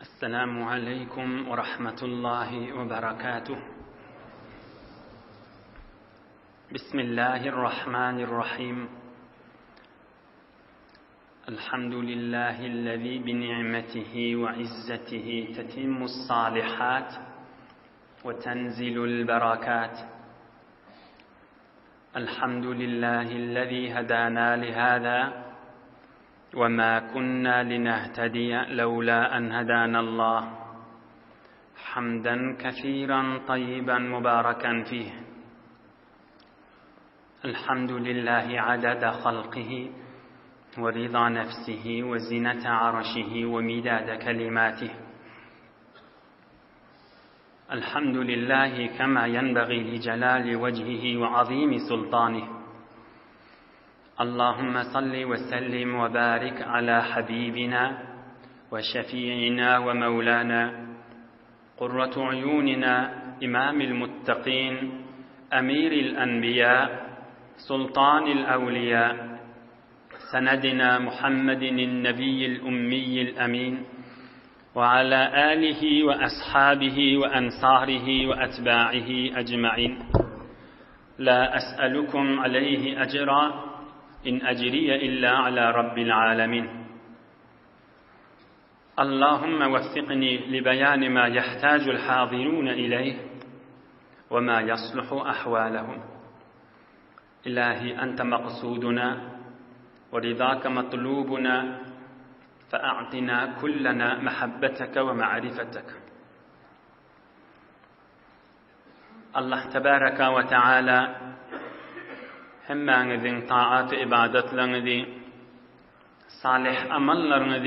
السلام عليكم ورحمة الله وبركاته. بسم الله الرحمن الرحيم. الحمد لله الذي بنعمته وعزته تتم الصالحات وتنزل البركات. الحمد لله الذي هدانا لهذا وما كنا لنهتدي لولا أن هدانا الله. حمدا كثيرا طيبا مباركا فيه. الحمد لله عدد خلقه ورضا نفسه وزنة عرشه ومداد كلماته. الحمد لله كما ينبغي لجلال وجهه وعظيم سلطانه. اللهم صل وسلم وبارك على حبيبنا وشفيعنا ومولانا قرة عيوننا إمام المتقين أمير الأنبياء سلطان الأولياء سندنا محمد النبي الأمي الأمين وعلى آله وأصحابه وأنصاره وأتباعه أجمعين. لا أسألكم عليه أجرا إن أجري إلا على رب العالمين. اللهم وفقني لبيان ما يحتاج الحاضرون إليه وما يصلح أحوالهم. إلهي أنت مقصودنا ورضاك مطلوبنا، فأعطنا كلنا محبتك ومعرفتك. الله تبارك وتعالى hemmeňiziň taat ibadetlerini, salih amallarını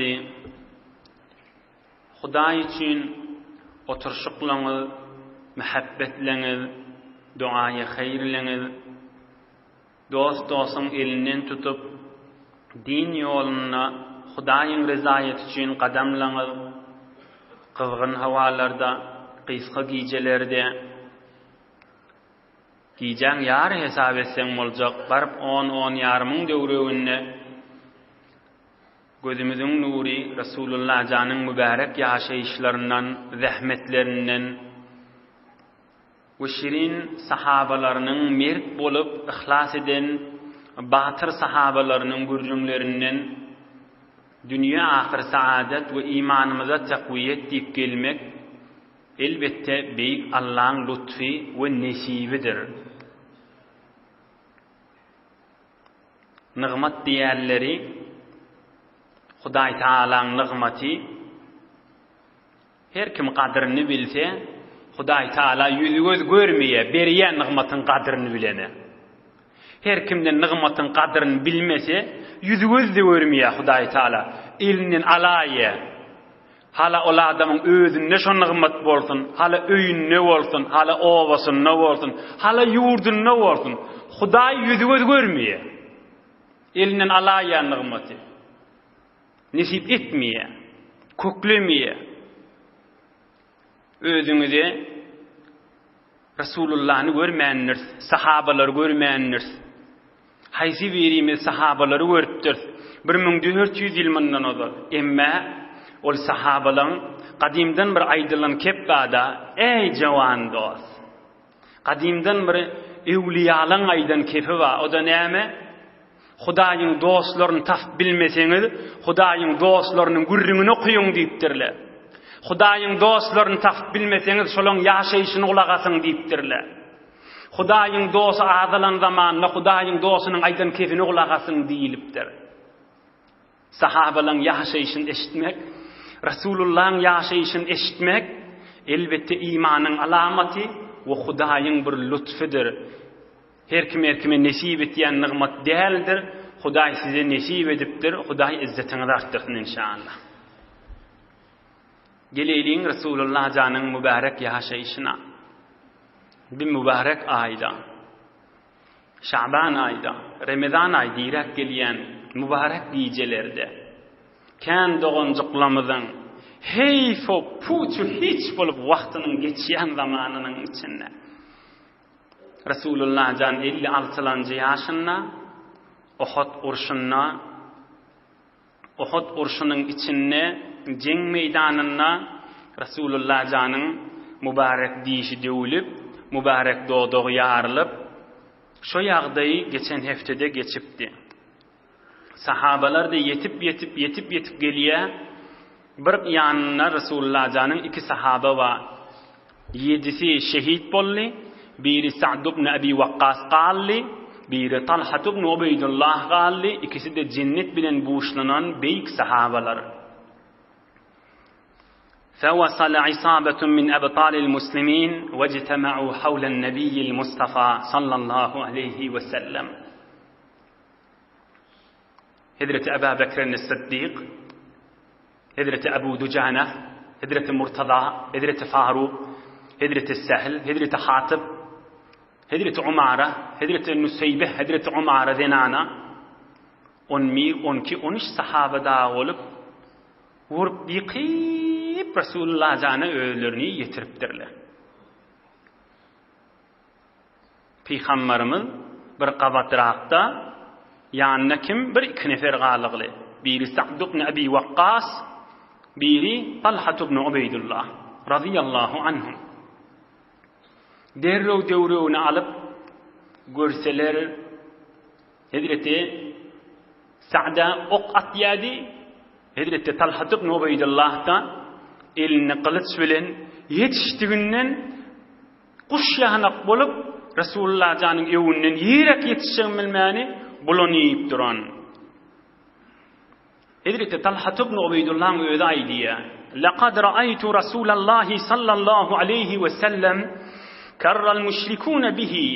Hudaý üçin oturşuklaňyz, muhabbetleňiz, duaýy haýrleňiz, dost-dostuň elinden tutup din ýoluna Hudaýyň ryzaýaty üçin gadamlaňyz. Kızgın hawalarda, kysga gijelerde giyeceğin yar hesap etsen boljak, barıp 10 yarımın döwreginde gözümüzün nuri Resulullah janyň mübarek ýaşaýyşlaryndan, zähmetlerinden we şirin sahabalarynyň merk bolup ihlas eden batyr sahabalarynyň gürjüňlerinden dünýä ahyr saadet we imanymyza takwiyet diýip gelmek elbette beýik Allahyň lütfy we nesibidir. Nigmat diýerleri Hudaý Taalaň nigmaty. Her kim kadryny bilse, Hudaý Taala ýüzi göz görmeýe berýän nigmatyň kadryny bilene. Her kimden nigmatyň kadryny bilmese, ýüzi göz de görmeýe Hudaý Taala. Elinden alaýa. Hala ol adamyň özünde şo nigmat bolsun, hala öýünde bolsun, hala owasyna bolsun, hala ýurduna bolsun. Hudaý ýüzi göz görmeýe. Elinden alaýan nigmaty nesip etmeýe, köklemeýe. Özüňize Rasulullah'ny görmändir, sahabalar görmändir. Haýsy birimiz sahabalary görüpdir. 1400 ýyl mundan ozal. Emma ol sahabalaryň kadimden bir aýdylan kep bada, ey jawan dost. Kadimden bir ewliýalaryň aýdan kepi ba, o da näme? Hudaýyň dostlaryny tap bilmeseňiz, Hudaýyň dostlarynyň gürrüňini okuýun diýipdirler. Hudaýyň dostlaryny tap bilmeseňiz, şolaň ýaşaýyşyny ulak asyň diýipdirler. Hudaýyň dosty azalan zamanda Hudaýyň dostynyň aýdan kepini ulak asyň diýilipdir. Sahabalaryň ýaşaýyşyny eşitmek, Rasulullah'ın ýaşaýyşyny eşitmek elbette imanyň alamaty we Hudaýyň bir lütfüdir. Her kime nesip etýän nigmat däldir. Hudaý size nesip edipdir. Hudaý izzetinizi artdyrsyn inşallah. Geleliň Resulullah janyň mübarek ýaşaýyşyna. Bir mübarek aýda, Şaban aýda, Ramazan aýy direk gelýän mübarek gijelerde kän dogonjuklamyzyň heyfo puçu hiç bolup wagtynyň geçýän zamanynyň içinde Resulullah jan 56-njy ýaşynda Uhud urşunyň içinde jeng meydanına Rasulullah janın mübarek dişi döwülüp, mübarek doğdog yarılıp, şo ýagdaýy geçen heftede geçipdi. Sahabalar da yetip gelýär. Bir ýanyna Rasulullah janyň iki sahaba wa 7'si şehit boldy. Biri Sa'd ibn Abi Waqqas gally, biri Talha ibn Ubaydullah gally. İkisi de cennet bilen buuşlanan beýik sahabalar. فوصل عصابة من أبطال المسلمين واجتمعوا حول النبي المصطفى صلى الله عليه وسلم. هدرة أبا بكر الصديق، هدرة أبو دجانة، هدرة مرتضى، هدرة فاروق، هدرة السهل، هدرة حاطب، هدرة عمارة، هدرة النسيبة، هدرة عمارة ذنانا. مير ki 13 sahabe daha olup vurup yıkıp Resulullah canı öğlerini yetiripdirler. Peygamberimiz bir qavatrakta yanına kim? Bir iki nefer galıqlı. Biri Sa'd ibn Abi Waqqas, biri Talha ibn Ubaydullah radıyallahu anhum. Derrew döwrewni alıp görseler Hazreti Sa'da ok atýady. Hazreti Talha ibn Ubaydullah da elini kılıç bilen yetişdiginden kuş ýanak bolup Rasulullah janyň ewünden ýerek yetişen bilmäni bulanyp duran. Hazreti Talha ibn Ubaydullah öýde aýdýa: "Laqad ra'aytu Rasulullah sallallahu aleyhi ve sellem karral müşrikûne bihi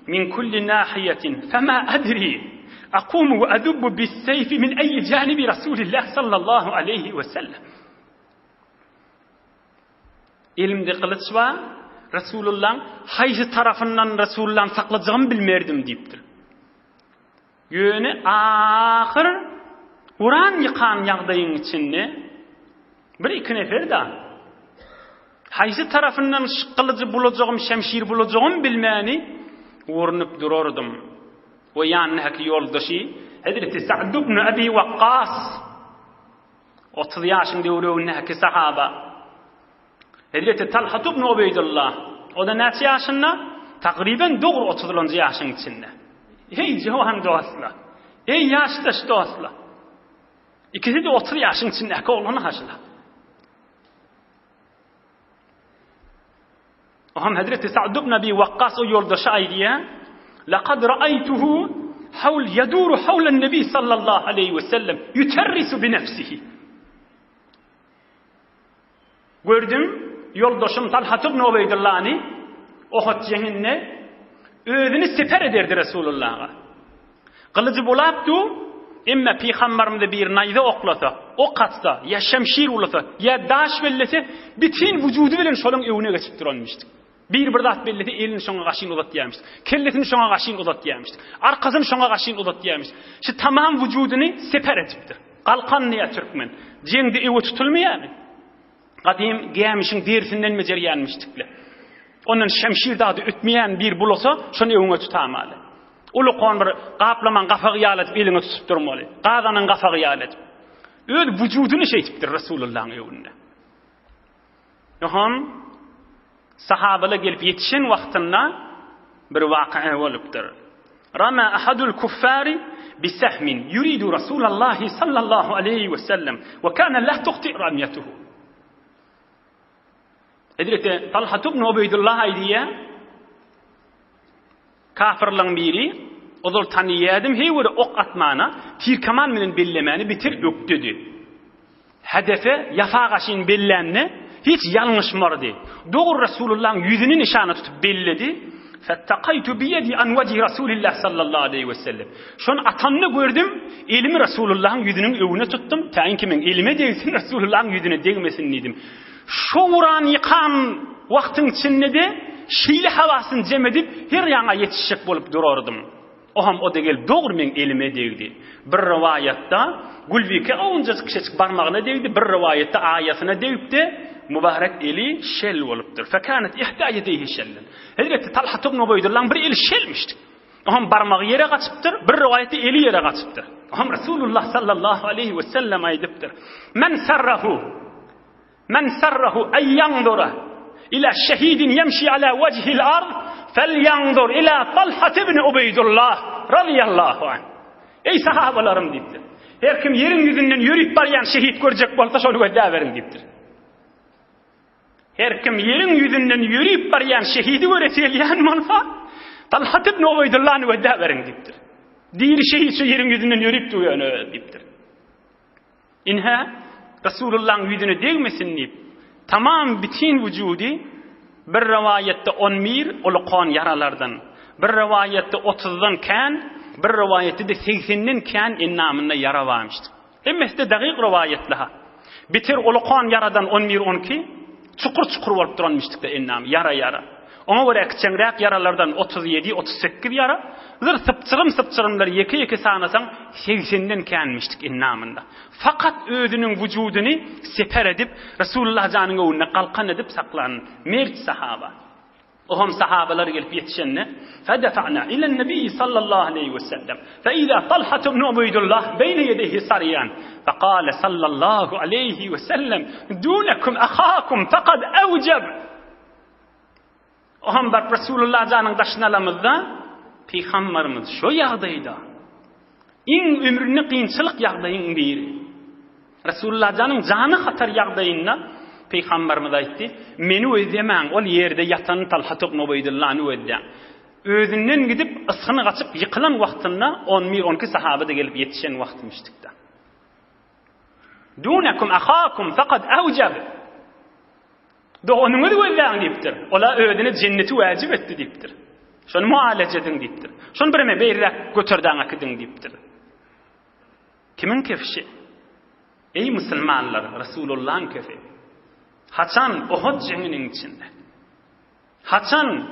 min kulli nahiyetin fema adri أقوم وأدب بالسيف من أي جانب رسول الله صلى الله عليه وسلم." Elimde kılıç var, Resulullah'ın haysi tarafından Resulullah'ın saklayacağımı bilmerdim deyiptir. Yönü ahir uran yıkan yağdayın içinde bir iki nefer da haysi tarafından kılıcı bulacağım, şemşir bulacağım bilmeni uğrunup dururdum. O yanındaki yoldaşı Hazreti Sa'd ibn Abi Waqqas 30 yaşında döwrewindäki sahaba. Hazreti Talha ibn Ubaydullah o da näçe yaşında? Takriben doğru 30-njy yaşyň içinde. Hey johan dostlar. Hey yaşdaş dostlar. İkisi de 30 yaşyň içindäki oğlany haşylar. Oham Hazreti Sa'd ibn Abi Waqqas o yoldaşı aýdýar: "Laqad ra'aytuhu يدور حول النبي صلى الله عليه وسلم يترس بنفسه." Gördüm yoldaşım Talha ibn Ubaydullah'ni Uhud jenginde özünü sefer ederdi Resulullah'a. Kılıcı bulapdı, emma peygamberimize bir nayda oklasa, ok atsa, ya şemşir ulasa, ya daş bellese, bütün vücudu bilen şolun evine geçip duranmıştı. Bir dat belleti elini şoňa gaşyn uzat diýärmiş. Kelletini şoňa gaşyn uzat diýärmiş. Arkasyny şoňa gaşyn uzat diýärmiş. Şu tamam wüjudyny seper etipdir. Galkan niýe türkmen. Jeňde ewe tutulmaýarmy? Gadim gämişiň dersinden mejerýänmişdikler. Ondan şemşir dadı ötmeýän bir bulasa, şonu ewine tutamaly. Ulu kon bir gaplaman gafagy ýalat elini tutup durmaly. Gazanyň gafagy ýalat. Öz wüjudyny şeýtipdir Rasulullah'ın ewinde. Yohan sahabalar gelip yetişen wagtynda bir waqia bolupdyr. Rama ahadul kuffari bisahmin yuridu Rasulullah sallallahu aleyhi ve sellem ve kana la tuqti ramyatuhu. Hazreti Talha ibn Ubaydullah aýdýar: "Kafirlaryň biri ozul taniýadım, heýwere ok atmana, tirkaman bilen bellemeni bitir ökdüdi. Hedefe yafa gaşyn bellenni hiç yanlışmardı. Doğru Resulullah'ın yüzünü nişanı tutup belledi. Fettaqaytu biyedi an veci Resulillah sallallahu aleyhi ve sellem. Şon atanını gördüm, elimi Resulullah'ın yüzünün övüne tuttum. Tayin kimin elime değsin, Resulullah'ın yüzüne değmesin dedim. Şu vuran yıkan vaktin içinde de şiili havasını cem edip her yana yetişecek bolup durardım. Oham o da gelip doğru men elime değdi. Bir rivayatta Gulvike avuncacık kişecik barmağına değdi. Bir rivayatta ayasına değip de mübarek eli şel olupdur. Fekanet ihda yedeyhi şellen. Hazreti Talha ibn Ubaydullah'ın bir eli şelmişti. Oham barmağı yere kaçıptır, bir rivayette eli yere kaçıptır. Hem Resulullah sallallahu aleyhi ve sellem aydıptır. Men sarrahu en yanzura ila şehidin yemşi ala vechil ard felyanzur ila Talha ibn Ubeydullah radıyallahu anh. Ey sahabalarım deyiptir. Her kim yerin yüzünden yürüyüp baryan şehit görecek bolsa şonu gödeverin deyiptir. Her kim yerin yüzünden yürüyüp baryan şehidi göreselyan bolsa Talha ibn Ubeydullah'ı gödeverin deyiptir. Diğer şehit şu yerin yüzünden yürüyüp duruyor deyiptir. İnha Resulullah'ın yüzüne değmesin deyip tamam bütün vücudi bir rivayette 11 uluqan yaralardan, bir rivayette 30'dan kan, bir rivayette de 80'den kan innamında yara varmıştı. Hemmesi de dakik rivayetlaha. Bitir uluqan yaradan 11-12 çukur olup duranmıştık da innam yara. Ona göre küçüğünrek yaralardan 37-38 yara, zır sıpçırımlar yeki sanasan 80'den kanmıştık innamında. Fakat özünün vücudunu seper edip Resulullah canının önüne kalkan edip saklanan mert sahaba. Ohum sahabalar gelip yetişenine fedefa'na ilen nebi sallallahu aleyhi ve sellem feida Talha ibn Ubeydullah beyne yedeyhi sariyan fekale sallallahu aleyhi ve sellem dunekum ahakum fekad evceb. Ohum bar Resulullah canının daşınalamızda Peygamberimiz şu yağdaydı. İn ömrünü kıyınçılık yağdayın biri. Resulullah canı hatar yağdayınna Peygamberimiz aytti. Meni özlemen ol yerde yatan Talha ibn Ubeydullah'ı özleyen. Özünden gidip ısını kaçıp yıkılan vaktinde 11-12 sahabe de gelip yetişen vaktmiştik da. Dunekum ahakum fekad evceb. Doğunumu da özleyen deyiptir. Ola ödüne cenneti vacip etti deyiptir. Şunu muhalece edin deyiptir. Şunu birime beyrek götürden akıdın deyiptir. Kimin kefşi? Ey Müslümanlar, Resulullah'ın kefi. Haçan Uhud cenginin içinde. Haçan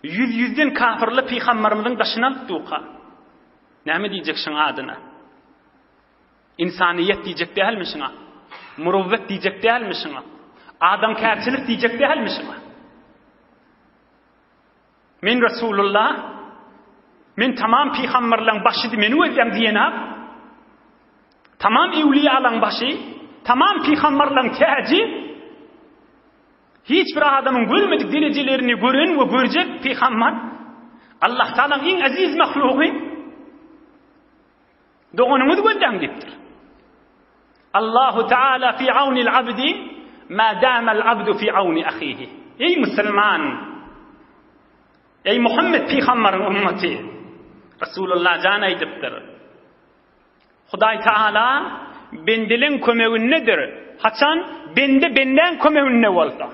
yüzden kafirli Peygamberimizin başına tuqa. Ne mi diyecek şuna adına? İnsaniyet diyecek değil mi şuna? Muruvvet diyecek değil mi şuna? Adamkârçılık diyecek değil mi şuna? Men Resulullah, men tamam Peygamberlerin başı meni özlem diyene, tamam evliyaların başı, tamam Peygamberlerin tacı, hiçbir adamın görmedik derecelerini gören ve görecek Peygamber, Allah Teala'nın en aziz mahluku, doğunumuz gözlem deyiptir. Allahu Teala fi avnil abdi, ma damel abdu fi avni ahihi. Ey Müslüman, ey Muhammed Peygamber'in ümmeti, Resulullah can aydıptır. Huday Teala bendelen kömeğin nedir? Haçan benden kömeğin ne olsa.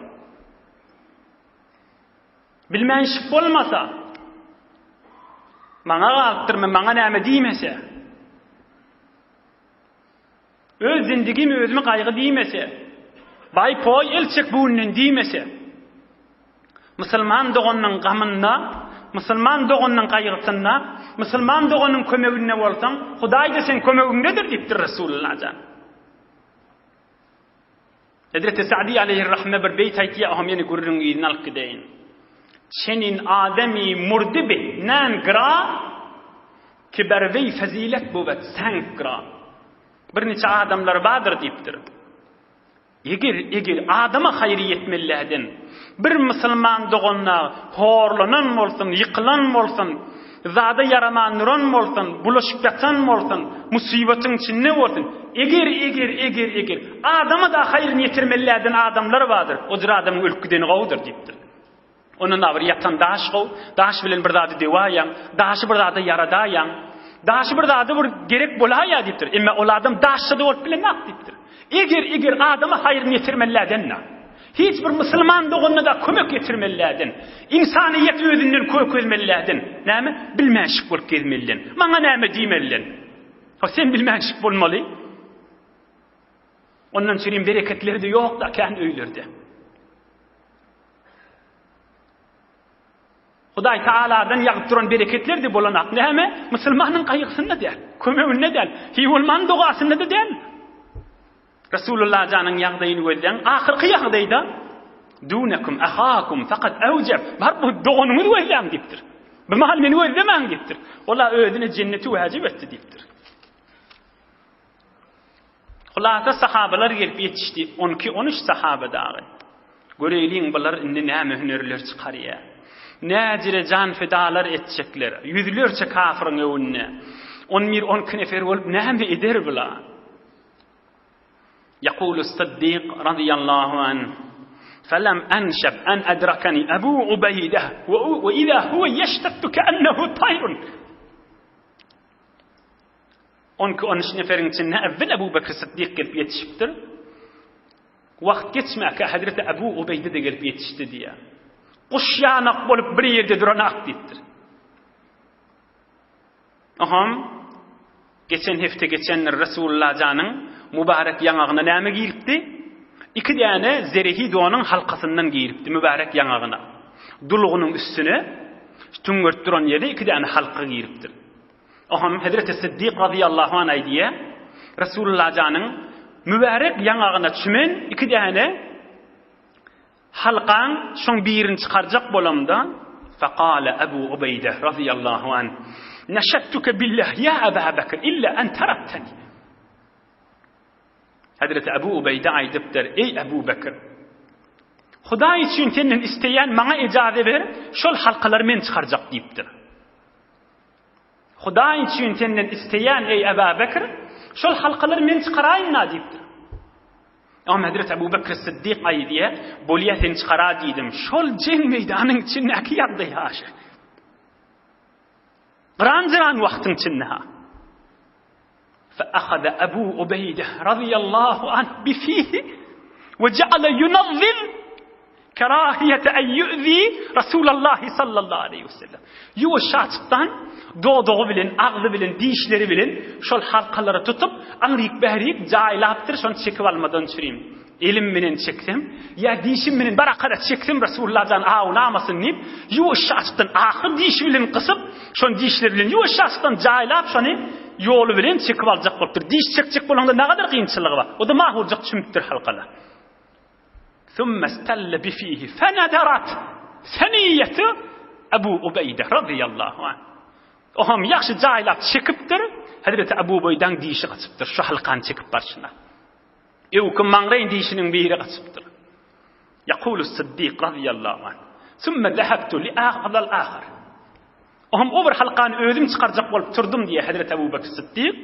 Bilmeyen şık olmasa, bana kalktırma, bana neyme diymese, öz zindigimi özümü kaygı diymese, bay poy elçek buğunnen diymese, Müslüman doğunun gamında, Müslüman doğunun kaygısında, Müslüman doğunun kömeğine olsan, Huday da sen kömeğin nedir deyiptir Resulullah can. Hazreti Sa'di aleyhirrahme bir beyt aytiya aham yeni gurrun idinal kideyin. Senin ademi murdibi nan gra ki bervey fazilet buvet sen gra. Bir neçe adamlar vardır deyiptir. Eğer adama hayriyet millahden bir Müslüman doğunna horlanan olsun, yıkılan olsun, zada yaraman olsun, bulaşıktan olsun, musibetin içinde olsun. Eğer adama da hayır yetirmelilerden adamlar vardır. O adamın ülküden qavdır deyiptir. Onun avır yatan daş qav, daş bilen bir zada devayan, daşı bir zada yaradayan, daşı bir zada bir gerek bolaya deyiptir. Ama o adam daşça da olup bilen ak deyiptir. Eğer adama hayır yetirmelilerden ne? Hiçbir Müslüman doğunna da kömek yetirmelilerden, insaniyet özünden köközmelilerden, näme? Bilmänşik bolup gezmelilerden. Maňa näme diýmelilerden? Ha sen bilmänşik bolmaly. Ondan şerin bereketleri de yok da kendi öýlerde. Huday Taala'dan ýagyp duran bereketler de bolanak näme? Müslümanyň gaýgysynda däl, kömeginde däl, hiwulman dogasynda da däl. Resulullah canın yağdayını gözleyen ahirki yağdayda dunekum ahakum fakat evceb var bu doğunumu gözleyen deyiptir. Bu mahal meni gözlemen deyiptir. Ola ödüne cenneti vacip etti deyiptir. Hulasa sahabalar gelip yetişdi. 12-13 sahabe dağı. Göreyliğin bular indi näme hünerler çıkarıya. Näjire can fedalar etjekler. Yüzlerçe kafirin öwünne. 11-12 nefer bolup näme eder bular? يقول الصديق رضي الله عنه فلم أنشب أن أدركني أبو عبيدة وإذا هو يشتت كأنه طير. 12-13 neferin içinde evvel Ebu Bekir Sıddık gelip yetişiptir. Vakt geçmeyke Hazreti Ebu Ubeyde de gelip yetişti diye. Kuş yanak bolup bir yerde duranak deyiptir. Geçen hafta geçenler Resulullah canın mübarek yanağına näme giyiripdi? 2 tane zerehi doğanın halkasından giyiripdi mübarek yanağına. Duluğunun üstüne tüngört duran yerde 2 tane halka giyiripdir. Hazreti Sıddık radıyallahu anh diye Resulullah canın mübarek yanağına çümen 2 tane halkan şoň birini çıkaracak bolamda faqala Ebu Ubeyde radıyallahu anh neşettuke billah ya Ebu Bekir illa en terakteni. Hazreti Ebu Ubeyde aydıptır ey Ebu Bekir Huda için senden isteyen bana icazet ver şol halkaları men çıkaracak deyiptir. Huda için senden isteyen ey Ebu Bekir şol halkaları men çıkarayım deyiptir. Ama Hazreti Ebu Bekir Sıddık ayı diye bolya sen çıkara deydim. Şol ceng meydanın içindeki yadda yaşa. Qıran vaktin içinde ha. فأخذ أبو عبيدة رضي الله عنه بفيه وجعل ينظر كراهية أن يؤذي رسول الله صلى الله عليه وسلم. Yuşaçtan doğduğu bilen, ağzı bilen, dişleri bilen şol halkaları tutup anrıyık behriyik cailaptır şonu çekip almadan çüreyim. Elim menen çektim ya dişim menen barakada çektim Resulullah'dan ağınamasın deyip yuşaçtan ahır diş bilen kısıp şon dişleri bilen yuşaçtan cailap şonu yolu bilen çekip alacak bolupdur. Diş çekecek bolanda ne kadar kıyınçılığı var. O da mahurcak çümüktür halkalar. ثُمَّ اسْتَلَّ بِفِيهِ فَنَدَرَتْ سَنِيَّةُ Ebu Ubeyde radıyallahu anh. Yaxşı cailap çekiptir. Hazreti Ebu Ubeyde'den dişi kaçıptır. Şu halkan çekip başına. Evkın mağrayın dişinin biri kaçıptır. Yakulu Sıddık radıyallahu anh. ثُمَّ ذَهَبْتُ لِآخَذَ الْآخَرِ. O bir halkanı özüm çıkaracak olup turdum diye Hazreti Ebu Bekir Sıddık.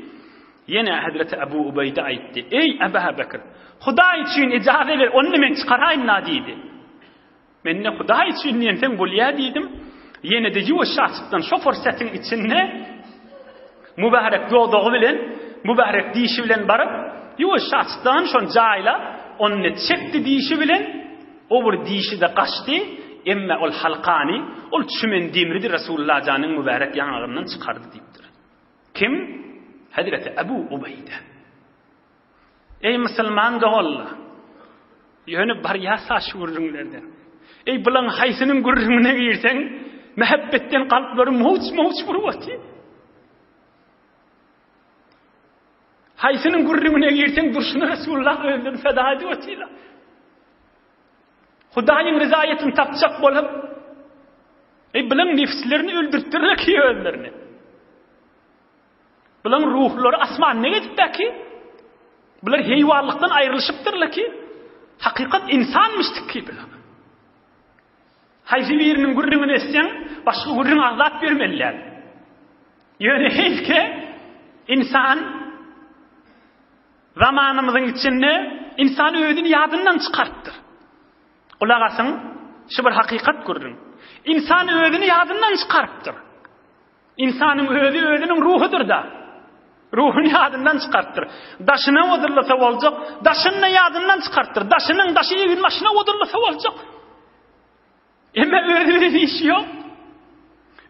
Yine Hazreti Ebu Ubeyde ayıttı. Ey Ebu Bekir, Huda için icazet ver, onu men çıkarayım deydi. Men ne Huda için niyetten bolya dedim. Yine de yuşaçtan şu fırsatın içinde mübarek doğduğu bilen, mübarek dişi bilen barıp yuşaçtan şon cayla onu çekti dişi bilen, o bir dişi de kaçtı. Emme ol halkani, ol çümen demridi Resulullah canın mübarek yanağından çıkardı deyiptir. Kim? Hazreti Ebu Ubeyde. Ey Müslüman doğulla, yönü bar yasa şu gurrunlardan. Ey bulan haysının gurrununa girsen, mehabbetten kalpları muç vuruvati. Haysının gurrununa girsen, durşunu Resulullah öldürün feda ediyortıyla. Hudayın rızayetini tapacak bolup, bulan nefslerini öldürttürler ki önlerini. Bulan ruhları asmanına gidip ki, bular heyvanlıktan ayrılışıptırlar ki, hakikat insanmıştık ki bulan. Haysi birinin gurrunu etsen, başka gurrunu azat vermeliler. Yani heyke, insan, zamanımızın içinde, insan ödünü yadından çıkarttır. Ulağasın, şu bir hakikat gurrun. İnsan ödünü yadından çıkarttır. İnsanın ödünün ruhudur da. Ruhunu yadından çıkarttır. Daşına odurlasa olacak. Daşını yadından çıkarttır. Daşının daşı evin başına odurlasa olacak. Ama ödünün işi yok.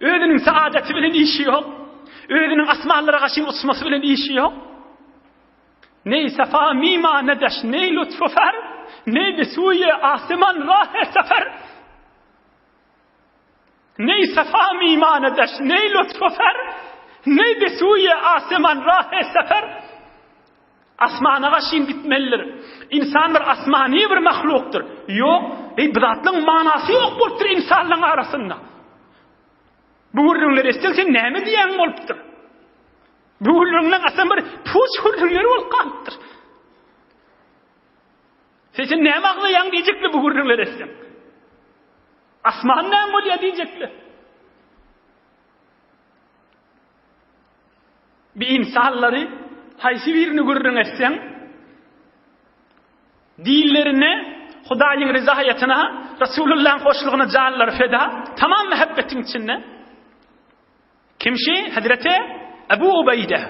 Ödünün saadeti bilen işi yok. Ödünün asmalara karşı uçması bilen işi yok. Ney sefa mima nedeş, ney lütfufer, ney besuye asman rahe sefer. Ney sefa mima nedeş, ney lütfufer, ney besuye asman rahe sefer. Asmana karşı gitmelidir. İnsan bir asmani bir mahluktur. Yok, bidatın manası yok boluptur insanların arasında. Bu ürünler estelsen näme diyen boluptur? Bu ürünler aslında bir puç ürünler ol kalıptır. Sesin ne mağlayan diyecekli bu gurrunlar etsin. Asmandan bolya diyecekli. Bir insanları haysi birini gurrun etsen, dillerine, Hudayın rızayetine, Resulullah'ın hoşluğuna canlar feda, tamam muhabbetin içinde. Kimşi? Hazreti Ebu Ubeyde.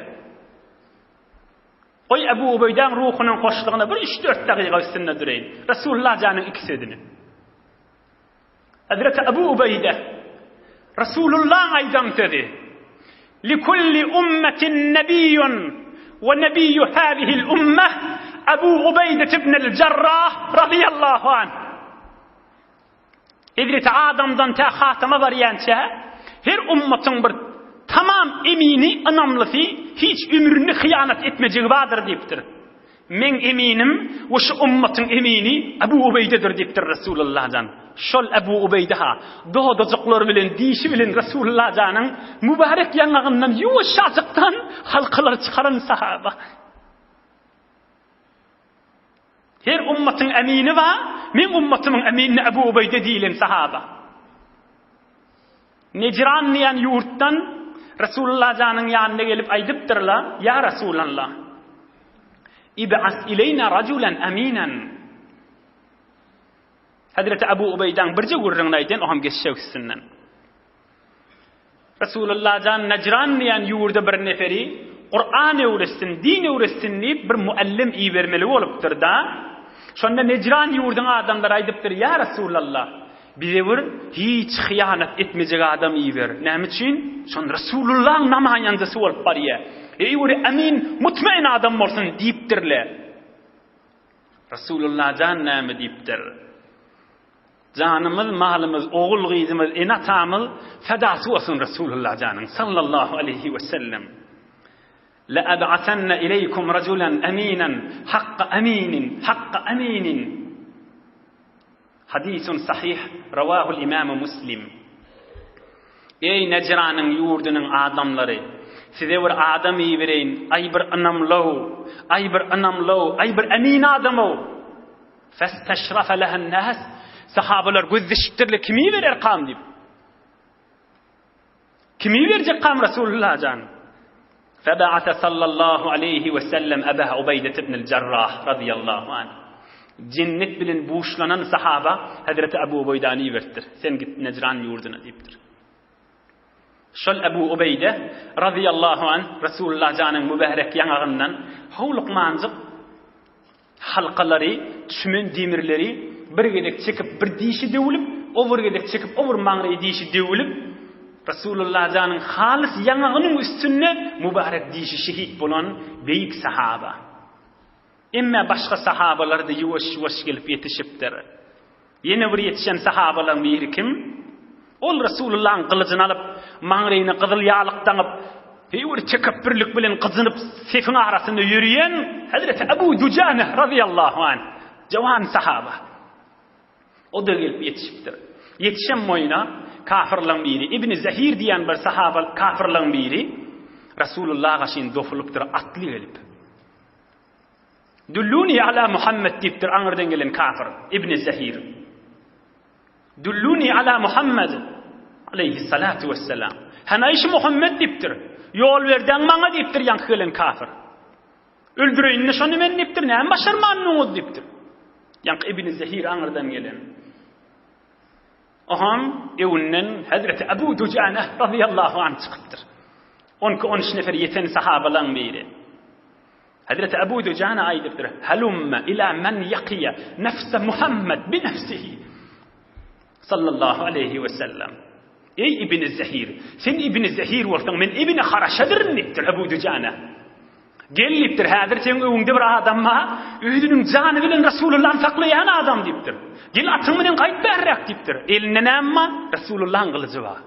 Oy Ebu Ubeyde'nin ruhunun hoşluğuna bir 3-4 dakika üstünde durayın. Resulullah canın ikisi edini. Hazreti Ebu Ubeyde, Resulullah aydan dedi. لِكُلِّ أُمَّةٍ نَبِيٌّ وَنَبِيُّ هَذِهِ الْأُمَّةِ Ebu Ubeyde ibn el-Cerrah radıyallahu anh. Hazreti Adam'dan ta Hatam'a varıyança her ummatın bir tamam emini, anamlısı, hiç ömrünü hıyanet etmeyeceği vardır deyiptir. Men eminim, o şu ummatın emini Ebu Ubeyde'dir deyiptir Resulullah'dan. Şol Ebu Ubeyde ha, doğdacıklar bilen, dişi bilen Resulullah'dan mübarek yanağından yumuşacıktan halkalar çıkaran sahaba. Her ummatın emini var, men ummatımın emini Ebu Ubeyde değilim sahaba. Necran diyen yurttan Resulullah canın yanına gelip aydıptırlar, ya Resulallah, İb'as ileyna raculen eminen. Hazreti Ebu Ubeyde'nin birce gurrunun ayden, o ham geçşevkisinden. Resulullah can Necran diyen yurda bir neferi, Kur'an öğretsin, din öğretsin deyip bir muallim iyi vermeli oluptur da, şonda Necran yurdun adamlar aydıptır, ya Resulallah, bize bir hiç hıyanet etmeyecek adam iyi ver. Ne için? Şon Resulullah'ın namayancısı olup var ya. Öyle emin, mutmain adam olsun deyiptirler. Resulullah can nâmi deyiptir. Canımız, malımız, oğul gıyzımız, enatamız fedası olsun Resulullah canın sallallahu aleyhi ve sellem. لَأَبْعَثَنَّ إِلَيْكُمْ رَجُلًا أَمِينًا حَقَّ أَمِينٍ Hadisun sahih, ravahul İmam-ı Müslim. Ey Necran'ın yurdunun adamları, size bir adam iyi vereyim, ay bir anamlav, emin adamlav. فَاسْتَشْرَفَ لَهَا النَّاسِ Sahabalar gözdüştürle kimi verir kam deyip. Kimi verecek kam Resulullah can? فَبَعَثَ sallallahu aleyhi ve sellem Ebu Ubeyde ibn el-Cerrah radıyallahu anh. Cennet bilen buğuşlanan sahaba Hazreti Ebu Ubeyde'ni vertir. Sen git Necran yurduna deyiptir. Şol Ebu Ubeyde radıyallahu anh Resulullah canın mübarek yanağından havluq mancık halkaları, tümün demirleri bir gedek çekip bir dişi devülüp, o bir gedek çekip o bir mağrayı dişi devülüp Resulullah canın halis yanağının üstüne mübarek dişi şehit bulan büyük sahaba. Emme başka sahabalar da yavaş gelip yetişiptir. Yeni bir yetişen sahabaların biri kim? Ol Resulullah'ın kılıcını alıp, mağrayını kızıl yağlıktan alıp, bir çekipirlik bilen kızınıp sefin arasında yürüyen Hazreti Ebu Ducane radıyallahu anh. Cavan sahaba. O da gelip yetişiptir. Yetişen boyuna kafirlan biri, İbn Zahir diyen bir sahaba kafirlan biri, Resulullah'a şimdi dofuluptur, atlı gelip. Dulluni ala Muhammed deyiptir, anırdan gelen kafir, İbn Zahir. Dulluni ala Muhammed aleyhissalatu vesselam. Hana işi Muhammed deyiptir. Yol verden bana deyiptir yankı gelen kafir. Öldüreyim nişanı men deyiptir, ne başarmanınız deyiptir. Yankı İbn Zahir anırdan gelen. Oham evinden Hazreti Ebu Ducane radıyallahu anh çıkıptır. 12-13 nefer yeten sahabalan biri. Hazreti Ebu Ducane aydıptır. Halumma ila men yakiye nefse Muhammed bi nefsihi. Sallallahu aleyhi ve sellem. Ey İbn Zahir, sen İbn Zahir olsan men İbn Haraşadır neyiptir Ebu Ducane. Geliptir hazır sen öğünde bir adamma öğüdünün canı bilen Resulullah'ın saklayan adam deyiptir. Gel atın bilen kayıp berrak deyiptir. Elinden ama Resulullah'ın kılıcı var.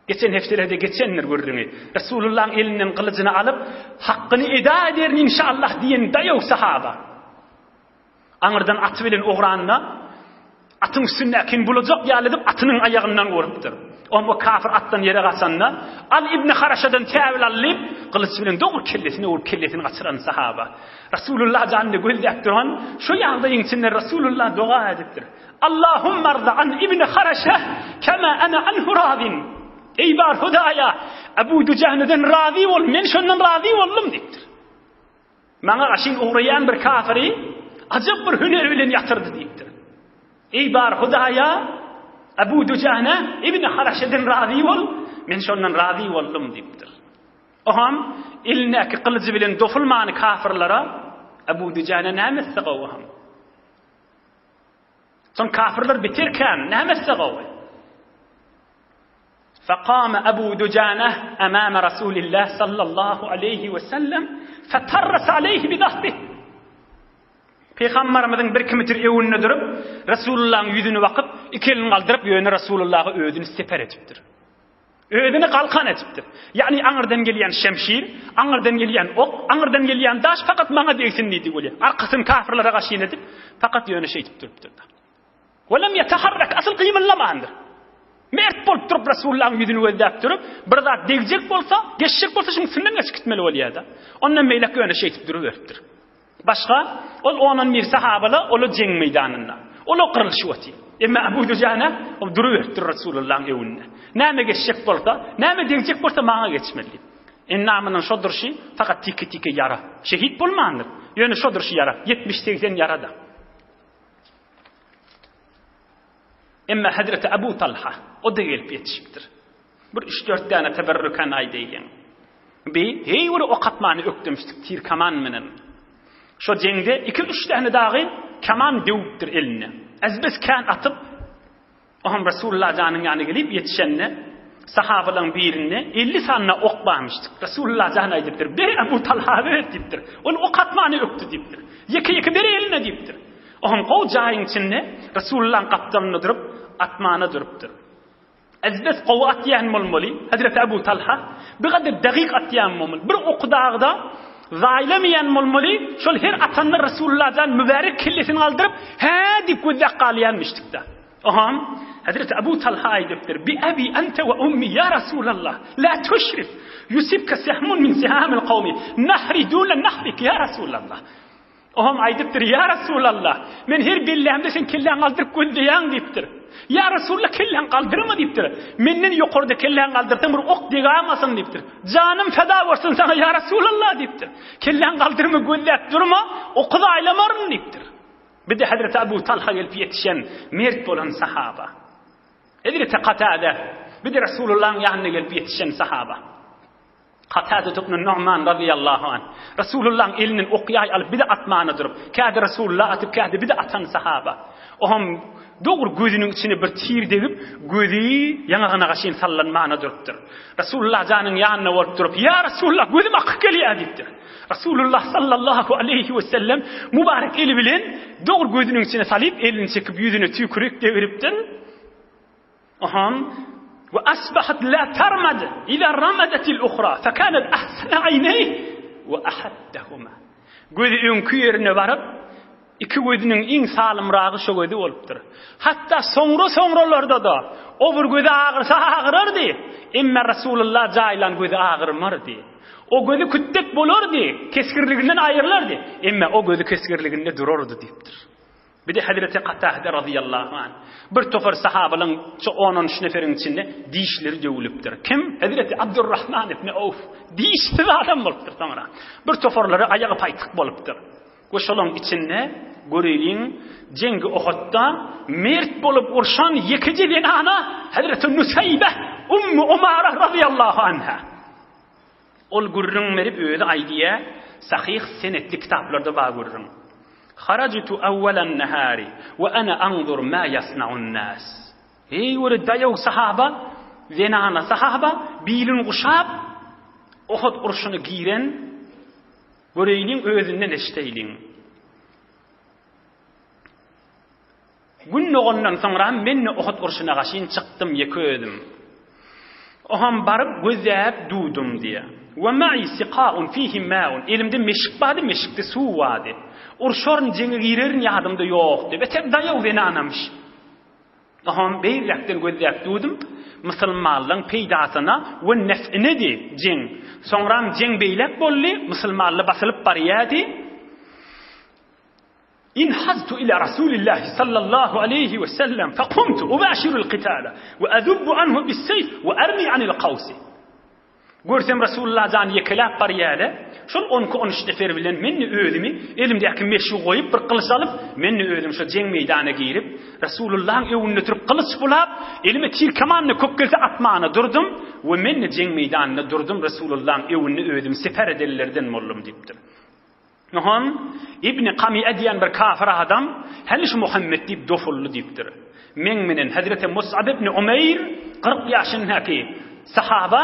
Geçen heftelerde geçenler gördüğünü. Resulullah'ın elinden kılıcını alıp hakkını eda ederin inşallah diyen dayav sahaba. Anırdan atı bilen uğranına atın üstüne kim bulacak yalıdıp atının ayağından vuruptur. O kafir attan yere kaçanla al İbn Haraşa'dan tevil alıp kılıç bilen doğru kellesini vurup kellesini kaçıran sahaba. Resulullah canını gözleyip duran şu yanda içinde Resulullah dua ediptir. Allahümme arda an İbn Haraşa kema ana anhu radin. Ey bar Hudaya Ebu Ducane'den razı ol, men şondan razı oldum diptir. Bana aşin uğrayan bir kafiri acayip bir hüner bilen yatırdı diptir. Ey bar Hudaya Ebu Ducane İbn Haraşa'dan razı ol, men şondan razı oldum diptir. Oham ilneki kılıcı bilen dofulmanı kafirlara Ebu Ducane nemesse qavham. Son kafirler bitirken nemesse qavham. فقام أبو دجانة أمام رسول الله صلى الله عليه وسلم فترس عليه بظهره. Peygamberimizin bir kilometre evinde durup Resulullah'ın yüzünü bakıp iki elini kaldırıp yönü Resulullah'ı ödünü sefer etiptir. Ödünü kalkan etiptir. Yani anırdan gelen şemşir, anırdan gelen ok, anırdan gelen taş fakat bana değsin neydi böyle. Arkasını kafirlere kaşin edip fakat yönü şey etip duruptur. وَلَمْ يَتَحَرَّكْ asıl kıyımınlamahandır. Mert bolup durup Resulullah'ın yüzünü gözlep durup bir zat degecek bolsa, geçecek bolsa şunun üstünden geçip gitmeli olyada. Ondan meylek öne şey etip duruveripdir. Başka, onun bir sahabala, olu ceng meydanında. Olu kırılışı oti. Ama Ebu Ducane, o duruveripdir Resulullah'ın evinde. Näme geçecek bolsa, näme degecek bolsa bana geçmeli. Namının şodurşi, fakat tiki yara. Şehit bulmandır. Yönü şodurşi yara. 70-80 yara da. Ama Hazreti Ebu Talha o da gelip yetişiptir. Bir 3-4 tane teberrüken ay deyin. Bir hey vuru o katmanı öktümüştük tir kaman menen. Şu cengde 2-3 tane dağı kaman devuptir eline. Azbes kan atıp oham Resulullah canın yani gelip yetişenle sahabaların birine 50 sanına ok bağmıştık. Resulullah canı aydıptır. Bir Ebu Talha evet diptir. Onu o katmanı öktü diptir. Yeke bir eline diptir. Oham kov cahın içinde Resulullah'ın kaptanını durup atmana duruptur. Azbes kov atyan molmoli Hazreti Ebu Talha bir kadar dakik atyan molmoli. Bir okudağda zaylemeyen molmoli şol her atanlar Resulullah'dan mübarek kellesini kaldırıp he dip gözlek kalayanmıştık da. Oham Hazreti Ebu Talha aydıptır. Bi abi ente ve ummi ya Resulallah la tuşrif yusibka sehmun min sihamil kavmi nahri dûle nahrik ya Resulallah. Oham aydıptır ya Resulallah men her billahimde sen kellen kaldırıp gözleyen diptir. Ya Resulullah kellen kaldırma diptir. Menden yukarıda kellen kaldırdım bir ok digamasın diptir. Canım feda olsun sana ya Resulallah diptir. Kellen kaldırma gözlep durma oku da aylamarın diptir. Bir de Hazreti Ebu Talha gelip yetişen mert olan sahaba. Hazreti Katade bir de Resulullah'ın yanına gelip yetişen sahaba. Katade ibn Nu'man radıyallahu anh. Resulullah'ın elinin okuyay alıp bir de atmağına durup. Kâde Resulullah atıp kâde bir de atan sahaba. Oham doğru gözünün içine bir tir devip gözü yanağına kaşın sallanmağına duruptur. Resulullah canın yanına vurup durup ya Resulullah gözüm akık geliyor diptir. Resulullah sallallahu aleyhi ve sellem mübarek eli bilen doğru gözünün içine salıp elini çekip yüzüne tükürük deviriptir. Oham ve asbahat la termad ila ramadetil ukhra fekanet ahsana ayneyh ve ahaddahuma. Gözü önkü yerine varıp iki gözünün en salımrağı şu gözü oluptur. Hatta sonralarda da o bir gözü ağırsa ağırırdı. Emme Resulullah caylan gözü ağırmardı. O gözü küttek bulurdu. Keskirliğinden ayrılırdı. Emme o gözü keskirliğinde dururdu diptir. Bir de Hazreti Katade radıyallahu anh. Bir tofer sahabaların 10-13 neferin içinde dişleri dövülüptür. Kim? Hazreti Abdurrahman ibn Avf. Dişli adam oluptur sonra. Bir toferleri ayağı paytık boluptur. Koşalım içinde göreyliğin cengi Uhud'da mert bolup urşan yekici denana Hazreti Nusaybe Ummu Umara radıyallahu anha. Ol gurrun merip öyle aydiye sahih senetli kitaplarda bağ gurrun. Haracitu evvelen nehari ve ana anzur ma yasna'un nas. Hey öyle dayav sahaba denana sahaba bilin kuşap Uhud urşunu giren göreyliğin özünden eşteylin. Gün ondan sonra men Uhud urşuna kaşın çıktım yeködüm. Oham barıp gözlep dudum diye. Ve ma'i siqa'un fihi ma'un. Elimde meşik vardı, meşikte su vardı. Urşorun cengi girerin yadımda yoktu. Ve tep dayav beni anamış. Aham beýlekden gözläp dudum. Musulmanlyň peýdasyna we nef'ine de jeň. Soňram jeň beýlek boldy, musulmanly basylyp barýady. إن حزت إلى رسول الله صلى الله عليه وسلم فقمت أباشر القتال وأذب عنه بالسيف وأرمي عن القوس. Görsem Rasulullah jan yekelap barýardy. Şol 12-13 nefer bilen meni özümi elimdäki meşi goýup bir kılıç alyp meni özüm şu jeň meýdana girip Rasulullah'ın öwünde turup kılıç bulap elime tir kamanny kökkelse atmana durdum we meni jeň meýdanyna durdum Rasulullah'ın öwünde özüm sefer edenlerden boldum diýipdir. Nohon İbn Qami'e diýen bir kafir adam heliş Muhammed diýip dofully diýipdir. Men menen Hazreti Mus'ab ibn Umayr 40 ýaşyndaky sahaba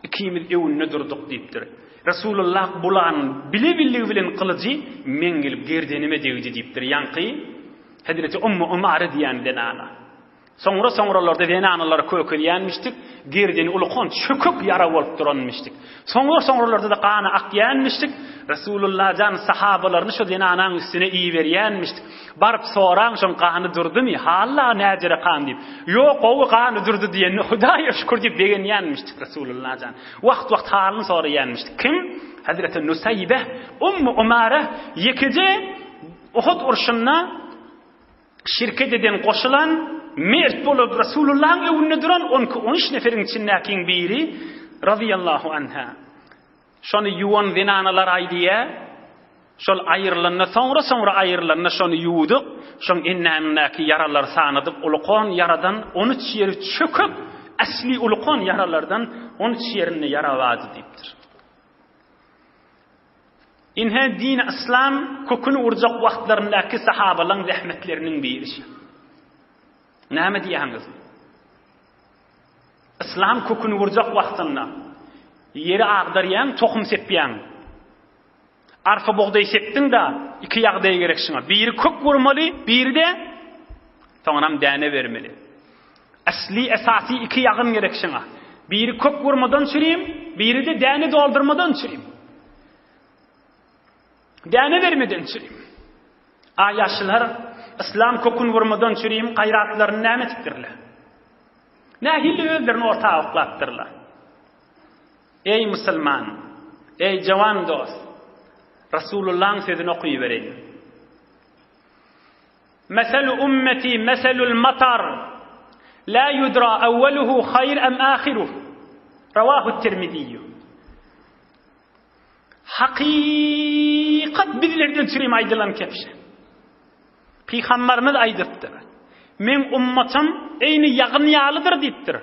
ikimiz öwünde durduk diýipdir. Rasulullah bulan bile bilen kılıcı men gelip gerdenime degdi diýipdir. Ýanky Hazreti Ummu Umar diýenden ana. Soňra-soňralarda wenanalar kökülýänmişdik, gerdeni ulukon çöküp yara bolup duranmışdyk. Soňra-soňralarda da gany akýanmışdyk. Rasulullah jan sahabalaryny şu wenanaň üstüne iý berýänmişdik. Barıp soraň şoň gany durdymy? Halla näjere kan diýip. Ýok, o gany durdy diýen Hudaýa şükür diýip begenýänmişdik Rasulullah jan. Wagt halyny soraýanmışdyk. Kim? Hazreti Nusaybe, Ummu Umara ýekide Uhud urşunyna şirket eden goşulan mert bolup Rasulullah'ın öwünde duran 12-13 neferiň içindäkiň biri radiyallahu anha. Şonu yuwan wenanalar aýdýa, şol aýrylanna soňra aýrylanna şonu yuwdyk, şoň ennäki yaralar sanadyp ulukon yaradan 13 ýeri çöküp asli ulukon yaralardan 13 ýerini yarawady diýipdir. Inhe din İslam kökünü urjak wagtlaryndaky sahabalaryň rahmetleriniň birisi. Näme diýäňiz? İslam kökünü urjak wagtynda yeri agdarýan, tohum sepýän. Arfa bogday sepdiň da iki ýagdaý gerek şuna. Biri kök vurmaly, biri de soňram däne bermeli. Asli esasy iki ýagyn gerek şuna. Biri kök vurmadan çürýim, biri de däne doldurmadan çürýim. Däne bermeden çürýim. Ýaşlar İslam kökünü vurmadan çürýim, gaýratlaryny näme etdirler? Nähili özlerini ortağa oqlattırlar. Ey musulman, ey jawan dost, Rasulullah'ın sözünü okuyuvereyim. Meselu ümmeti meselul matar, la yudra evveluhu hayr em ahiruh. Ravahu Tirmiziyyü. Hakikat bizlerden çürüyüm aydılan kepşe. Peygamberimiz aydıptır. Men ummatım eyni yağın yağlıdır deyiptir.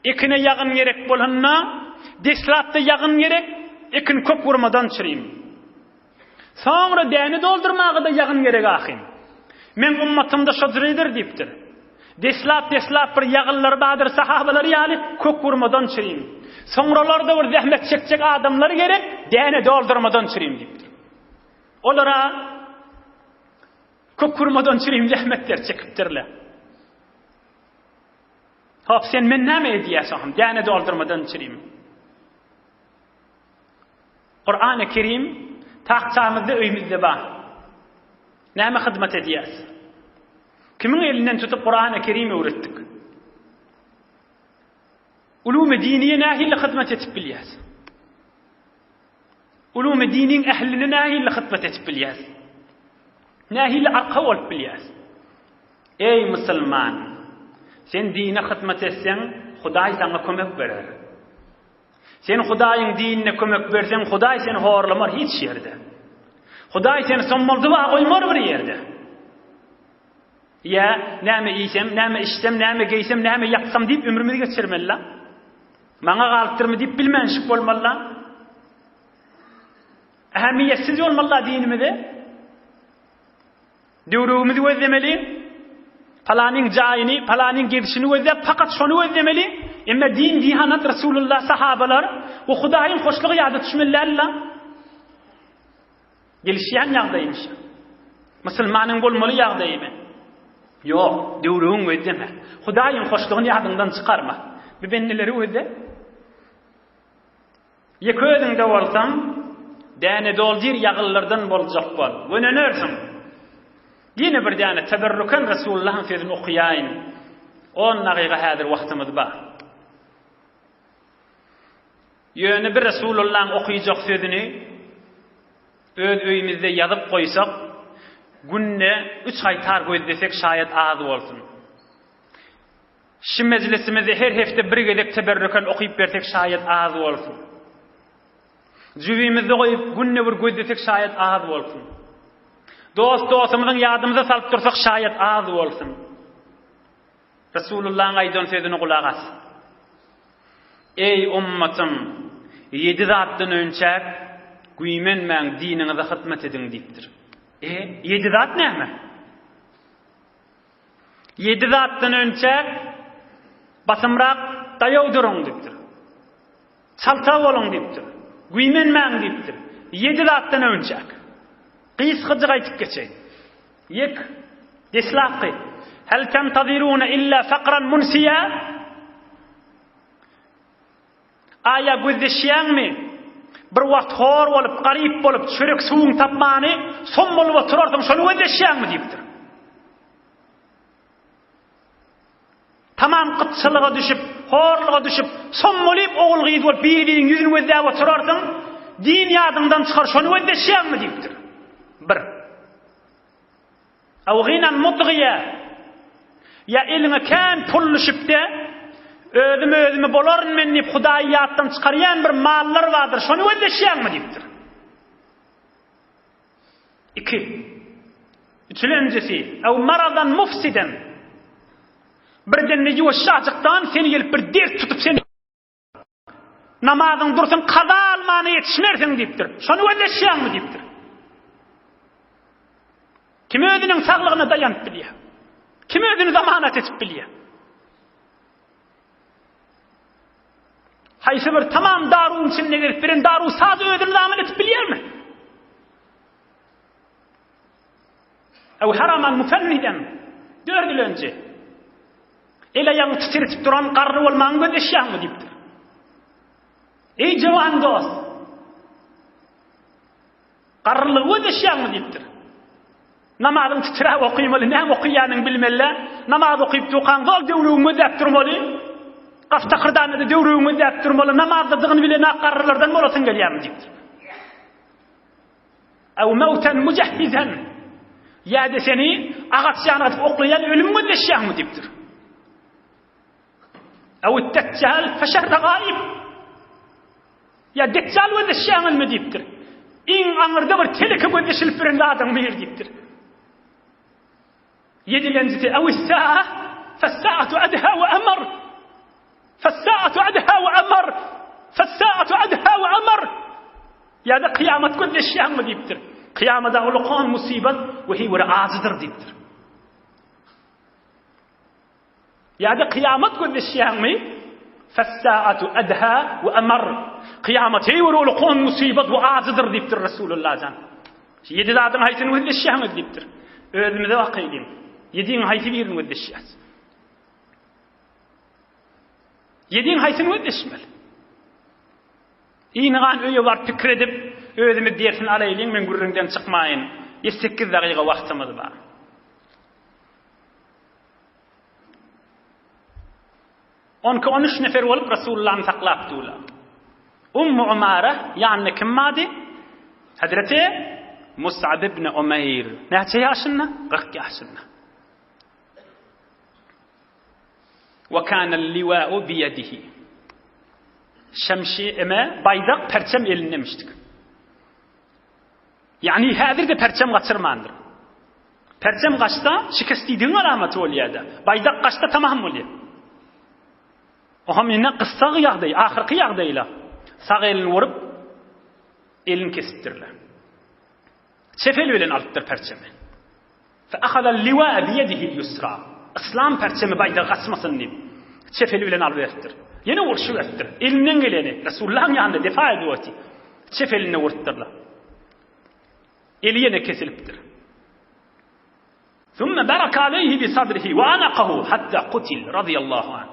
Ekine yağın gerek bolanna, deslapta yağın gerek, ekin kök vurmadan çürüyüm. Sonra däni doldurmağa da yağın gerek ahim. Men ummatımda şodridir deyiptir. Deslap bir yağınlar badır sahabalar ýaly kök vurmadan çürüyüm. Sonralarda bir zähmet çekjek adamlar gerek, däni doldurmadan çürüyüm deyiptir. Olara kök vurmadan çürüyüm zähmetler çekipdirler. Hop sen men näme edýäsem? Däni doldurmadan çürüyüm. Kur'an-ı Kerim tahtçamızda öýümizde bar. Näme hyzmat edýäs? Kimin elinden tutup Kur'an-ı Kerim'i öğrettik? Ulum-i diniye nähille hyzmat etip bilýäs? Ulum-i diniň ähline nähille hyzmat etip bilýäs? Nähille arka bolup bilýäs? Ey musulman, sen dine hyzmat etseň, Hudaý sana kömek berer. Sen Hudaýyň dinine kömek berseň, Hudaý seni horlamar hiç ýerde. Hudaý seni sommolduwa goýmar bir ýerde. Ya näme iýsem, näme içsem, näme geýsem, näme ýatsam diýip ömrümi geçirmeli. Maňa galypdyrmy diýip bilmänşik bolmaly. Ähmiýetsiz bolmaly dinimizde. Döwrümizi gözlemeli. Palanyň jaýyny, palanyň gedişini gözlep fakat şonu gözlemeli. Emma din dihanat Rasulullah sahabalar we Hudaýyň hoşlugy ýa-da düşmellerle. Gelişýän ýagdaýymış. Musulmanyň bolmaly ýagdaýymy? Yok, döwrüň gözleme. Hudaýyň hoşlugyny ýadyndan çykarma. Bibenneleri öde. Ýeközüňde bolsam, däne doldyr ýagyllardan boljak bol. Gönenersiň. Yine bir tane teberrüken Resulullah'ın sözünü okuyayım. 10 dakika hazır vaktimiz var. Yöne bir Resulullah'ın okuyacak sözünü öz öyümüzde yazıp koysak, günne 3 ay targı desek şayet az olsun. Şu meclisimizde her hafta bir gedek teberrüken okuyup versek şayet az olsun. Cübimizde koyup günne bir göz desek şayet az olsun. Dostumuzun yadımıza salıp dursak şayet az olsun. Resulullah'ın aydan sözünü kulak as. Ey ummatım, 7 zatdan önçek güýmen men dininize hyzmat edin diýipdir. 7 zat näme? 7 zatdan önçek basımrak dayaw durun diýipdir. Çalta bolun diýipdir. Güýmen men diýipdir. 7 zatdan önçek. Qysgaja aýtyp geçeýin. Yek deslaqy. Hal tantaziruna illa faqran munsiya? Aya gözdeşýärmi? Bir wagt hor bolup, garyp bolup, çörek suwuň tapmany, son bolup oturardyň, şonu gözdeşýärmi diýipdir. Tamam qıtçılığa düşüp, horluğa düşüp, son bolup oğul gyýyp bolup, bir-biriň ýüzüni gözläp oturardyň, din ýadyndan çykar, şonu gözdeşýärmi diýipdir. Bir. Aw ghinan mutghiya. Ya eline kan pulluşypda özüme bolaryn men diýip Hudaý ýatdan çykarýan bir mallar vardır. Şonu ödeşýärmi diýipdir. 2. Üçüncüsi, aw maradan mufsiden. Birden neji şaçykdan seni gelip bir dert tutup seni namazyň dursun kaza almany yetişmersiň diýipdir. Şonu ödeşýärmi diýipdir. Kim özüniň saglygyna daýanyp bilýär? Kim özüni zamanet etip bilýär? Haýsy bir tamam daruň içinde gelip birin daru saz özüni zamanet etip bilýärmi? Aw haraman mufanniden. Dördüncü. Ele ýaňy titretip duran garry bolmagyň gözdeşýärmi diýipdir. Ey jawan dost. Garrylygy gözdeşýärmi diýipdir. Namazyň titrap okuymaly, näme okuýanyň bilmelle. Namaz okuyup tuğan gol döwrüňi ödäp durmaly. Gafta qırdanyny döwrüňi ödäp durmaly. Namazda dygyny bilen aqarrylardan bolasyn gelýärmi diýipdir. Aw mautan mujahhizan. Ýa-da seni agaçyana oklayan ölüm ödeşýärmi diýipdir. Aw at-tajjal fasharra ghaib. Ya deccal ödeşýärmi diýipdir. Iň aňyrda bir teleke ödeşilip biren adam bir diýipdir. Yedilencisi aw-as-sa'a fas-sa'atu adha wa amar. Fas-sa'atu adha wa amar. Fas-sa'atu adha wa amar. Ya da kıyamet gözdeşýärmi diýipdir. Kıyamada ulkan musibet ve hi bir azıdır diýipdir. Ya da kıyamet gözdeşýärmi? Fas-sa'atu adha wa amar. Kıyamet hi bir ulkan musibet ve azıdır diýipdir Resulullah jan. Yedi zadyň haýsyny gözdeşýärmi diýipdir. Özümize wakyýym. Yediň haýsy birini gözdeşýär. Yediň haýsyny gözdeşmeli. İňan öýe bar pikir edip, özümi dersin alaýyn, men gürrüňden çykmaýyn. 8 dagyga wagtymyz bar. Onka 13 nefer bolup Resulullah'y saklap durlar. Ummu Umara, ýani kim mady? Hazreti Mus'ab ibn Umayr. Näçe ýaşynda? 40 ýaşynda. Wa kana al-liwa'u bi yadihi. Şemşi eme baydak perçem elindemiştik. Yani hazırda perçem kaçırmandır. Perçem kaçta şikestiğin alamatı oluyor da. Baydak kaçta tamam oluyor. O hamine kıssa yağdayı, ahirki yağdayla. Sağ elini vurup elini kesiptirler. Çefel ölen alıptır perçemi. Fe ahadal liwa'a bi yedihi yusra. İslam perçemi baydak kaçmasın diye. Çefel ölen alıvertir. Yine vurşu ettir. Elinden geleni Resulullah'ın yanında defa ediyordu. Çef eline vurtturlar. Eli yine kesiliptir. ثُمَّ بَرَكَ عَلَيْهِ بِصَدْرِهِ وَعَنَقَهُ حَتَّى قُتِلْ radıyallahu anh.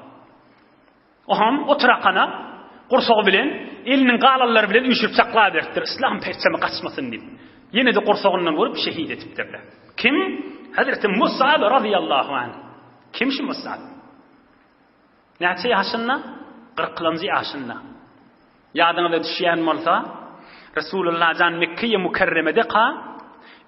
Oham oturakana kursağı bilen elinin qalalları bilen üşürüp sakla verdir. İslam perçemi kaçmasın diye. Yine de kursağından vurup şehit etiptirler. Kim? Hazreti Mus'ab radıyallahu anh. Kimmiş Mus'ab? Neçe yaşında? 40 yaşında. Yadınıza düşen olsa Resulullah can Mekke'ye Mukarreme'de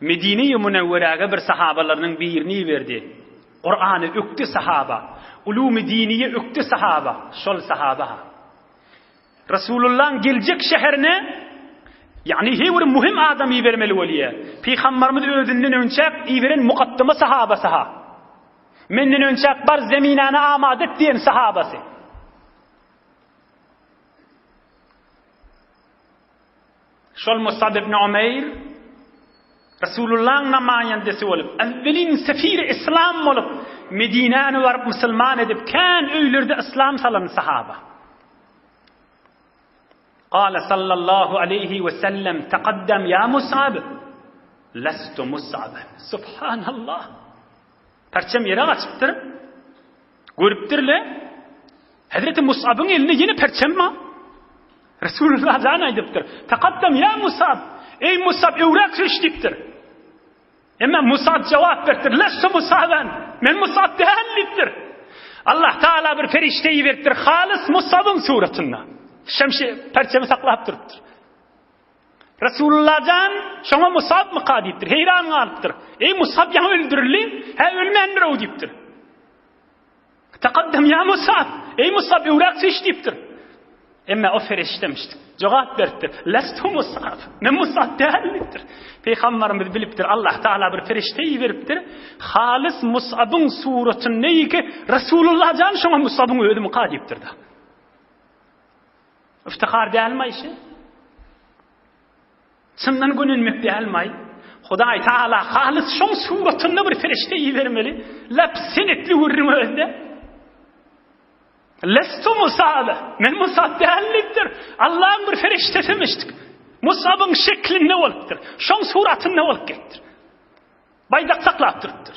Medine'ye Münevvere'ye bir sahabalarının birini verdi. Kur'an'ı öktü sahaba. Ulûm-i diniye öktü sahaba. Şol sahaba. Resulullah'ın gelecek şehrine yani bir mühim adam vermeli veliye. Peygamberimiz özünden önçek veren mukaddime sahabası ha. Menden önçek bar zeminana amadet diyen sahabası. Şol Mus'ab ibn Umeyr Resulullah'ın namayendesi olup evvelin sefir İslam olup Medine'ni varıp Müslüman edip kan öylerde İslam salan sahaba. قال صلى الله عليه وسلم تقدم يا مصعب لست مصعبا سبحان الله. Perçem yere açıptır. Görüptürle Hazreti Mus'ab'ın eline yine perçem mi? Resulullah zana ediptir. Takaddem ya Mus'ab. Ey Mus'ab evrak seçtiptir. Ama Mus'ab cevap verdir. Lestu Mus'aben. Men Mus'ab değerlidir. Allah Teala bir ferişteyi verdir. Halis Mus'ab'ın suretine. Şemşi perçemi saklayıp duruptur. Resulullah'dan şoma Mus'ab mı kadiptir? Heyran kalıptır. Ey Mus'ab ya öldürülü. Ha ölmendir o diptir. Takaddem ya Mus'ab. Ey Mus'ab evrak seçtiptir. Ama o feriştemiştir. Cevap verdi. Lestu Mus'ab. Men Mus'ab değerlidir. Peygamberimiz biliptir. Allah Teala bir ferişteyi veriptir. Halis Mus'ab'ın suretini neyi ki Resulullah'dan şoma Mus'ab'ın ölümü kadiptir da. İftihar değilme işi. Sından gönülmek değilme. Huday Teala halis şom suretini bir ferişteyi vermeli. Lep senetli vurrum önde. Lestu Mus'ab. Men Mus'ab değilliktir. Allah'ın bir feriştesemiştik. Mus'ab'ın şeklin ne oluptur? Şom suretin ne olup gettir? Baydak saklap duruptur.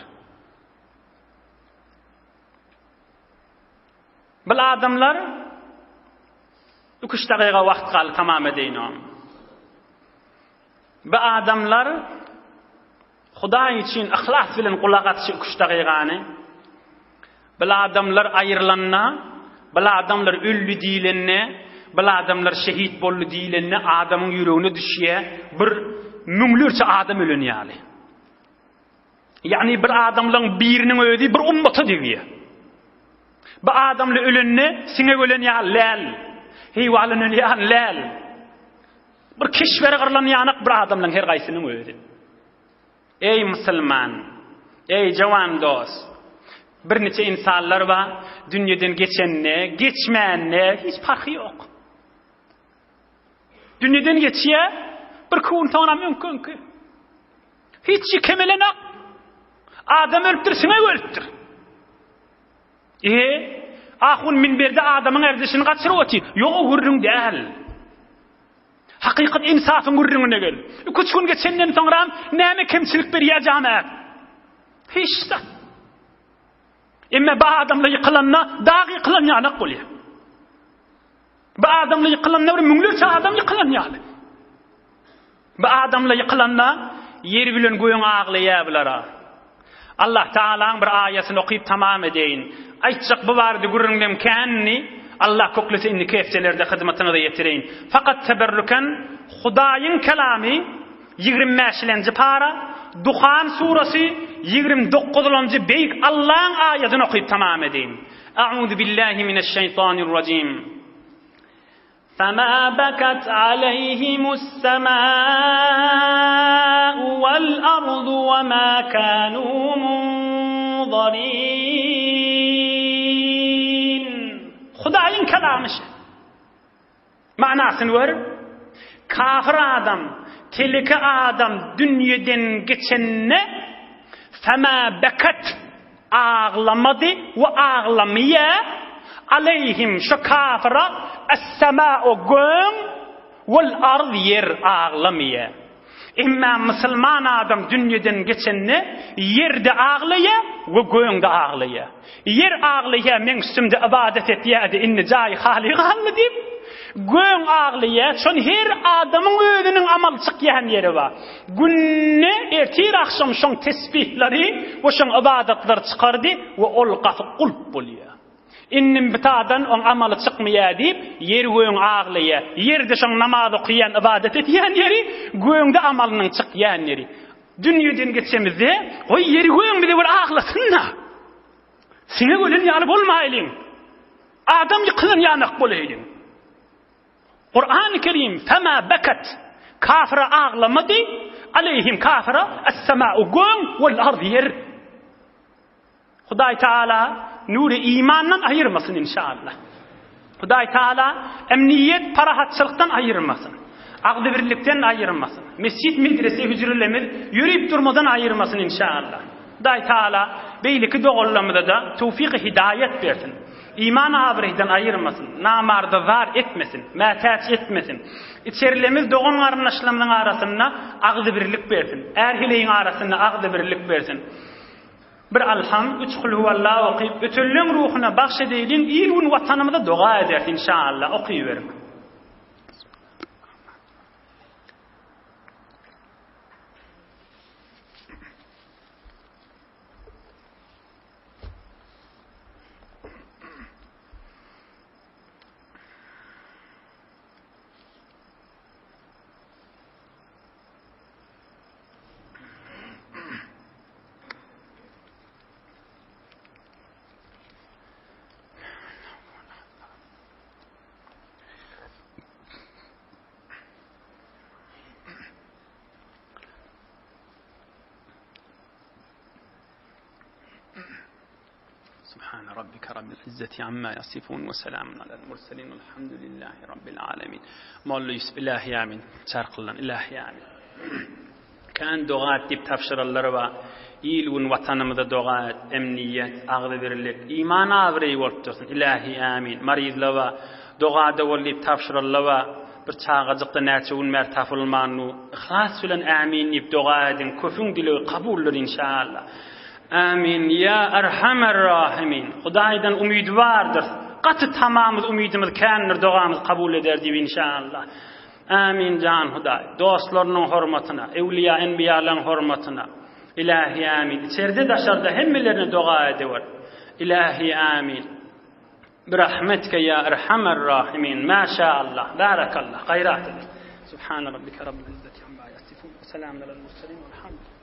Bu adamlar 3 dakika vaqt qalı tamam edeyim. Bu adamlar Xuday için ihlas bilen qulaq atışı 3 dakikani. Bu adamlar ayrılanna, bu adamlar öldü diyilenne, bu adamlar şehit bollu diyilenne adamın yüreğine düşüye bir münglerçe adam ölünýäli. Yani bir adamların birinin öldü bir ummata diýýär. Bu adamla ölünne sine ölünýär lal. Heyvalının yan lal. Bir keşvere qırlan yanık bir adamla her gaysının öldü. Ey Müslüman, ey cavan dost. Bir neçe insanlar var, dünyadan geçenle, geçmeyenle hiç farkı yok. Dünyadan geçiyor, bir kuğuntana mümkün ki. Hiç kemelen yok. Adam öldürsün, öldür. Ahun minberde adamın erdişini kaçırı oti. Yok gurrun değil. Hakikat insafın gurrununa gel. 3 gün geçenden sonra neme kemçilik bir yiyeceğim. Hiç de. Ama bu adamla yıkılanına dağ yıkılan yanak oluyor. Bu adamla yıkılanına münglerçe adam yıkılan yanak. Bu adamla yıkılanına yer bilen goyun ağlayabilir. Allah Teala'nın bir ayetini okuyup tamam edeyin. Aytacak bu vardı gurrunum kenni Allah koklası inni keftelerde hizmetine de yetireyin. Fakat teberrüken Hudayın kelami 25. para Duhan suresi 29. beyik Allah'ın ayetini okuyup tamam edeyin. A'udhu billahi mineşşeytanirracim. فَمَا بَكَتْ عَلَيْهِمُ السَّمَاءُ وَالْأَرْضُ وَمَا كَانُوا مُنظَرِينَ. Hudayın kelamı. Manasını var. Kafir adam, teleki adam dünyadan geçenine فَمَا بَكَتْ ağlamadı ve ağlamaya aleyhim şu kafira es-semâ'u gön vel ard yer ağlamaya. İmma Müslüman adam dünyadan geçenine yerde ağlaya ve göğünde ağlaya. Yer ağlaya men üstümde ibadet et yadi inni cay hali halledim. Göň aglyýa şon her adamyň özüniň amal çykýan ýeri bar. Günne ertir akşam şon tesbihleri we şon ibadatlar çykardy we ol gafy qulp bolýar. Innim bitadan on amaly çykmaýar diýip ýer göň aglyýa, ýerde şon namaz okýan, ibadat etýän ýeri, göňde amalynyň çykýan ýeri. Dünýeden geçemizde o ýeri göň bile bir aglasynna. Sine gölen ýaly bolmaýlyň. Adam ýyklan ýanak bolaýlyň. Kur'an-ı Kerim fema bekat kafira ağlamadı aleyhim kafira es-sema'u göň wal ard yer. Hudaý Taala nuru imandan ayırmasın inşallah. Hudaý Taala emniyet parahatçılıktan ayırmasın. Agdy birlikden ayırmasın. Mescid, medrese, hücrelerimiz yürüyüp durmadan ayırmasın inşallah. Hudaý Taala beýleki dogallamyda da tawfik-i hidayet bersin. İman abrihden ayırmasın, namardazar etmesin, mätäç etmesin. İçerilerimiz doğan garnaşlamyň arasynda agdy birlik bersin. Erhileýiň arasynda agdy birlik bersin. Bir alham, 3 kul huvallahu okyp, bütünlüň ruhuna bagş edeýin, ýyl watanymyza doga eder inşallah. Okyberim. سبحان ربك رب العزة عما يصفون وسلام على المرسلين والحمد لله رب العالمين. مولى إلهي آمين. شارقلن إلهي آمين. كان دعاء تب تفسير الله و يلون وطنمدا دعاء أمنية أغلب الرلك إيمان أبري وقتن إلهي آمين. مريض لوا دعاء دولي تفسير الله و برتاغ زقت ناتون مرتاف المانو إخلاص فلان آمين يبدعاء دين كفون دلو قبول إن شاء الله. آمين يا أرحم الراحمين. خدايدن umidvardır. Qatı tamamız umidimiz känir dogamız kabul ederdi inşallah. Amin can Huday. Dostlarynyň hormatyna, ewliya enbiyalarnyň hormatyna. İlahi amin. İçeride daşarda hemmelerine doga ediyor. İlahi amin. Birahmetke ya erhamer rahimin. Maşallah. Barakallah. Hayrat. Subhan rabbika rabbil izzati amma yasifun. Selamun alel murselin. Elhamdülillah.